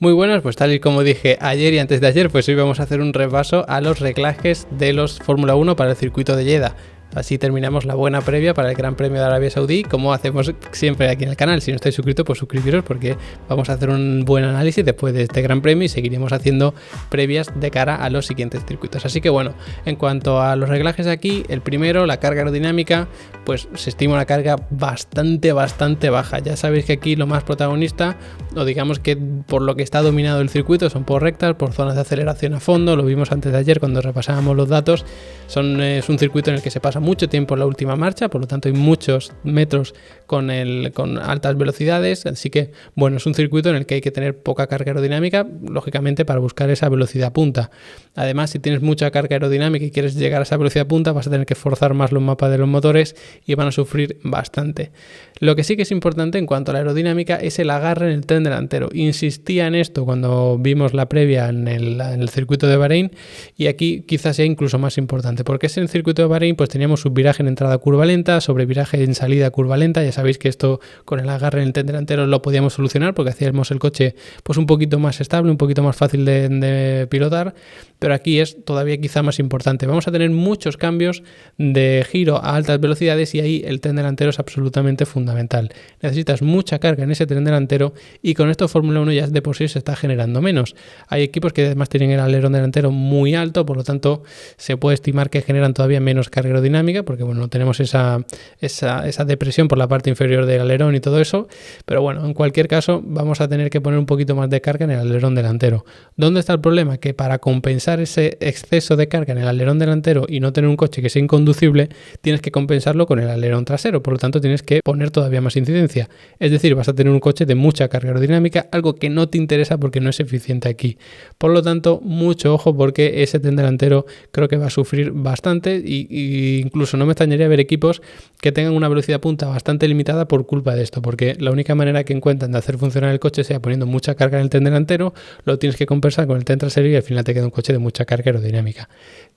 Muy buenas, pues tal y como dije ayer y antes de ayer, pues hoy vamos a hacer un repaso a los reglajes de los Fórmula 1 para el circuito de Jeddah. Así terminamos la buena previa para el Gran Premio de Arabia Saudí, como hacemos siempre aquí en el canal. Si no estáis suscritos, pues suscribiros porque vamos a hacer un buen análisis después de este Gran Premio y seguiremos haciendo previas de cara a los siguientes circuitos. Así que bueno, en cuanto a los reglajes aquí, el primero, la carga aerodinámica, pues se estima una carga bastante baja. Ya sabéis que aquí lo más protagonista, o digamos que por lo que está dominado el circuito, son por rectas, por zonas de aceleración a fondo. Lo vimos antes de ayer cuando repasábamos los datos. Es un circuito en el que se pasa mucho tiempo en la última marcha, por lo tanto hay muchos metros con altas velocidades, así que bueno, es un circuito en el que hay que tener poca carga aerodinámica, lógicamente para buscar esa velocidad punta. Además, si tienes mucha carga aerodinámica y quieres llegar a esa velocidad punta, vas a tener que forzar más los mapas de los motores y van a sufrir bastante. Lo que sí que es importante en cuanto a la aerodinámica es el agarre en el tren delantero. Insistía en esto cuando vimos la previa en el circuito de Bahrein, y aquí quizás sea incluso más importante, porque en el circuito de Bahrein pues teníamos subviraje en entrada curva lenta, sobreviraje en salida curva lenta. Ya sabéis que esto con el agarre en el tren delantero lo podíamos solucionar porque hacíamos el coche pues un poquito más estable, un poquito más fácil de pilotar, pero aquí es todavía quizá más importante. Vamos a tener muchos cambios de giro a altas velocidades y ahí el tren delantero es absolutamente fundamental. Necesitas mucha carga en ese tren delantero y con esto Fórmula 1 ya de por sí se está generando menos. Hay equipos que además tienen el alerón delantero muy alto, por lo tanto se puede estimar que generan todavía menos carga aerodinámica porque bueno, no tenemos esa depresión por la parte inferior del alerón y todo eso, pero bueno, en cualquier caso vamos a tener que poner un poquito más de carga en el alerón delantero. ¿Dónde está el problema? Que para compensar ese exceso de carga en el alerón delantero y no tener un coche que sea inconducible, tienes que compensarlo con el alerón trasero, por lo tanto tienes que poner todavía más incidencia, es decir, vas a tener un coche de mucha carga aerodinámica, algo que no te interesa porque no es eficiente aquí. Por lo tanto, mucho ojo porque ese tren delantero creo que va a sufrir bastante y incluso no me extrañaría ver equipos que tengan una velocidad punta bastante limitada por culpa de esto, porque la única manera que encuentran de hacer funcionar el coche sea poniendo mucha carga en el tren delantero, lo tienes que compensar con el tren trasero y al final te queda un coche de mucha carga aerodinámica.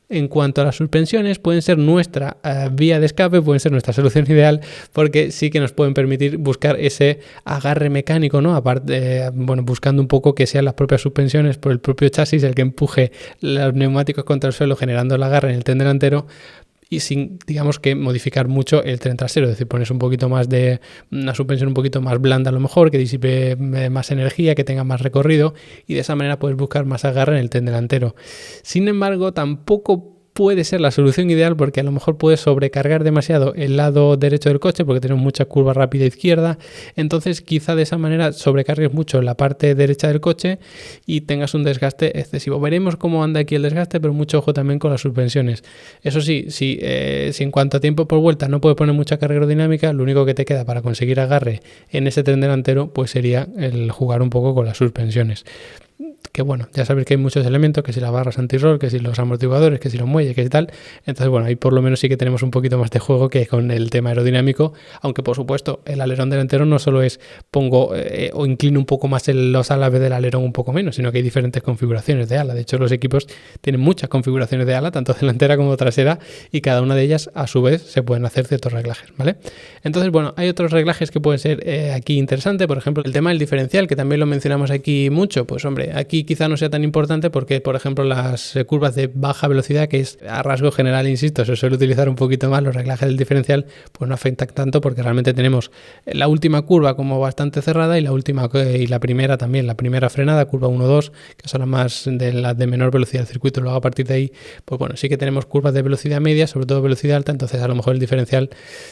En cuanto a las suspensiones, pueden ser nuestra vía de escape, pueden ser nuestra solución ideal, porque sí que nos pueden permitir buscar ese agarre mecánico, ¿no? Aparte, buscando un poco que sean las propias suspensiones por el propio chasis el que empuje los neumáticos contra el suelo, generando el agarre en el tren delantero, y sin, digamos, que modificar mucho el tren trasero, es decir, pones un poquito más de una suspensión un poquito más blanda a lo mejor, que disipe más energía, que tenga más recorrido, y de esa manera puedes buscar más agarre en el tren delantero. Sin embargo, tampoco puede ser la solución ideal porque a lo mejor puedes sobrecargar demasiado el lado derecho del coche porque tenemos mucha curva rápida izquierda, entonces quizá de esa manera sobrecargues mucho la parte derecha del coche y tengas un desgaste excesivo. Veremos cómo anda aquí el desgaste, pero mucho ojo también con las suspensiones. Eso sí, si en cuanto a tiempo por vuelta no puedes poner mucha carga aerodinámica, lo único que te queda para conseguir agarre en ese tren delantero pues sería el jugar un poco con las suspensiones. Que bueno, ya sabéis que hay muchos elementos, que si las barras anti-roll, que si los amortiguadores, que si los muelles, que si tal. Entonces bueno, ahí por lo menos sí que tenemos un poquito más de juego que con el tema aerodinámico, aunque por supuesto el alerón delantero no solo es pongo o inclino un poco más los alas del alerón un poco menos, sino que hay diferentes configuraciones de ala. De hecho los equipos tienen muchas configuraciones de ala, tanto delantera como trasera, y cada una de ellas a su vez se pueden hacer ciertos reglajes, ¿vale? Entonces bueno, hay otros reglajes que pueden ser aquí interesantes, por ejemplo el tema del diferencial, que también lo mencionamos aquí mucho. Pues hombre, aquí quizá no sea tan importante porque, por ejemplo, las curvas de baja velocidad, que es a rasgo general, insisto, se suele utilizar un poquito más, los reglajes del diferencial, pues no afectan tanto porque realmente tenemos la última curva como bastante cerrada y la primera también, la primera frenada, curva 1-2, que son las de menor velocidad del circuito. Luego a partir de ahí, pues bueno, sí que tenemos curvas de velocidad media, sobre todo velocidad alta, entonces a lo mejor el diferencial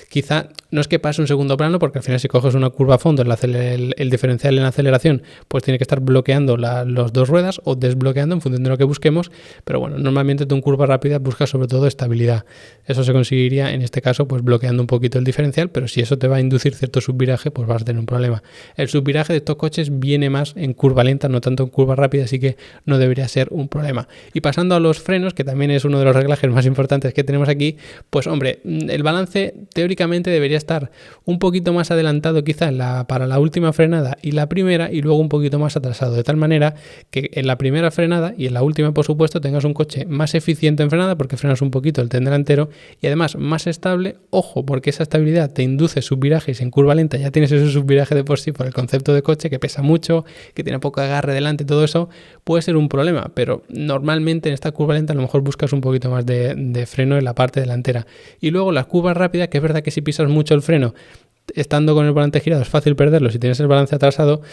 quizá no es que pase un segundo plano, porque al final si coges una curva a fondo, el diferencial en aceleración, pues tiene que estar bloqueando los dos ruedas o desbloqueando en función de lo que busquemos, pero bueno, normalmente tú en curva rápida buscas sobre todo estabilidad. Eso se conseguiría en este caso pues bloqueando un poquito el diferencial, pero si eso te va a inducir cierto subviraje, pues vas a tener un problema. El subviraje de estos coches viene más en curva lenta, no tanto en curva rápida, así que no debería ser un problema. Y pasando a los frenos, que también es uno de los reglajes más importantes que tenemos aquí, pues hombre, el balance teóricamente debería estar un poquito más adelantado quizá para la última frenada y la primera, y luego un poquito más atrasado, de tal manera que en la primera frenada y en la última, por supuesto, tengas un coche más eficiente en frenada porque frenas un poquito el tren delantero y además más estable. Ojo, porque esa estabilidad te induce subvirajes en curva lenta, ya tienes ese subviraje de por sí por el concepto de coche que pesa mucho, que tiene poco agarre delante, todo eso puede ser un problema, pero normalmente en esta curva lenta a lo mejor buscas un poquito más de freno en la parte delantera. Y luego las curvas rápidas, que es verdad que si pisas mucho el freno estando con el volante girado es fácil perderlo si tienes el balance atrasado.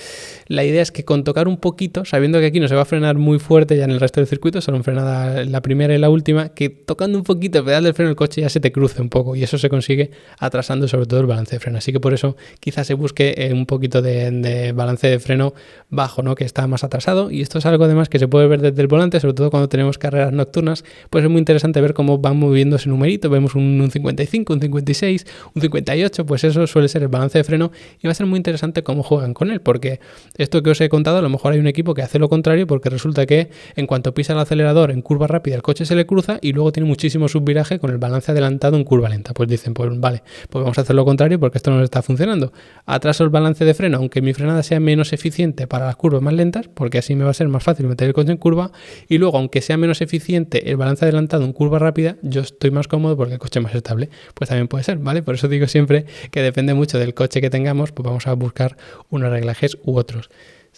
La idea es que con tocar un poquito, sabiendo que aquí no se va a frenar muy fuerte ya en el resto del circuito, solo en frenada la primera y la última, que tocando un poquito el pedal del freno el coche ya se te cruce un poco y eso se consigue atrasando sobre todo el balance de freno. Así que por eso quizás se busque un poquito de balance de freno bajo, ¿no? Que está más atrasado, y esto es algo además que se puede ver desde el volante, sobre todo cuando tenemos carreras nocturnas, pues es muy interesante ver cómo van moviendo ese numerito. Vemos un 55, un 56, un 58, pues eso suele ser el balance de freno y va a ser muy interesante cómo juegan con él, porque esto que os he contado, a lo mejor hay un equipo que hace lo contrario porque resulta que en cuanto pisa el acelerador en curva rápida el coche se le cruza y luego tiene muchísimo subviraje con el balance adelantado en curva lenta. Pues dicen, pues vale, pues vamos a hacer lo contrario porque esto no nos está funcionando. Atraso el balance de freno, aunque mi frenada sea menos eficiente para las curvas más lentas, porque así me va a ser más fácil meter el coche en curva, y luego aunque sea menos eficiente el balance adelantado en curva rápida, yo estoy más cómodo porque el coche es más estable. Pues también puede ser, ¿vale? Por eso digo siempre que depende mucho del coche que tengamos, pues vamos a buscar unos reglajes u otros.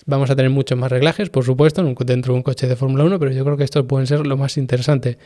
Vamos a tener muchos más reglajes, por supuesto, dentro de un coche de Fórmula 1, pero yo creo que estos pueden ser lo más interesante.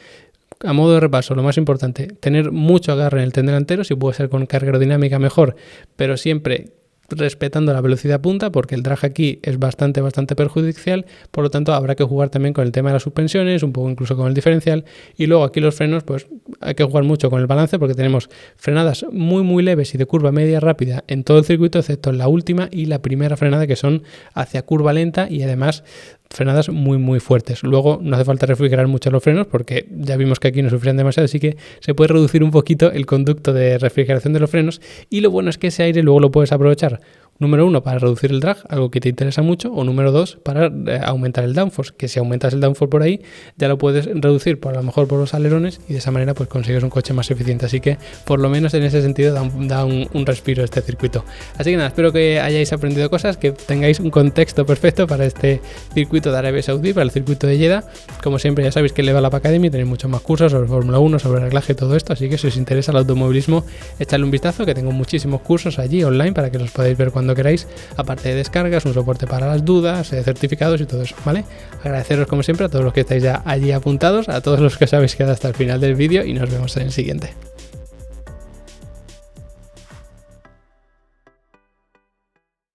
A modo de repaso, lo más importante, tener mucho agarre en el tren delantero, si puede ser con carga aerodinámica mejor, pero siempre respetando la velocidad punta, porque el drag aquí es bastante perjudicial. Por lo tanto habrá que jugar también con el tema de las suspensiones, un poco incluso con el diferencial, y luego aquí los frenos, pues hay que jugar mucho con el balance porque tenemos frenadas muy leves y de curva media rápida en todo el circuito, excepto en la última y la primera frenada, que son hacia curva lenta y además frenadas muy fuertes. Luego no hace falta refrigerar mucho los frenos porque ya vimos que aquí no sufrían demasiado, así que se puede reducir un poquito el conducto de refrigeración de los frenos, y lo bueno es que ese aire luego lo puedes aprovechar, número 1, para reducir el drag, algo que te interesa mucho, o número 2, para aumentar el downforce, que si aumentas el downforce por ahí ya lo puedes reducir a lo mejor por los alerones, y de esa manera pues consigues un coche más eficiente. Así que por lo menos en ese sentido da un respiro este circuito. Así que nada, espero que hayáis aprendido cosas, que tengáis un contexto perfecto para este circuito de Arabia Saudí, para el circuito de Jeddah. Como siempre ya sabéis que en Level Up Academy tenéis muchos más cursos sobre Fórmula 1, sobre reglaje y todo esto, así que si os interesa el automovilismo, echadle un vistazo, que tengo muchísimos cursos allí online para que los podáis ver cuando queráis, aparte de descargas, un soporte para las dudas, certificados y todo eso, ¿vale? Agradeceros como siempre a todos los que estáis ya allí apuntados, a todos los que os habéis quedado hasta el final del vídeo, y nos vemos en el siguiente.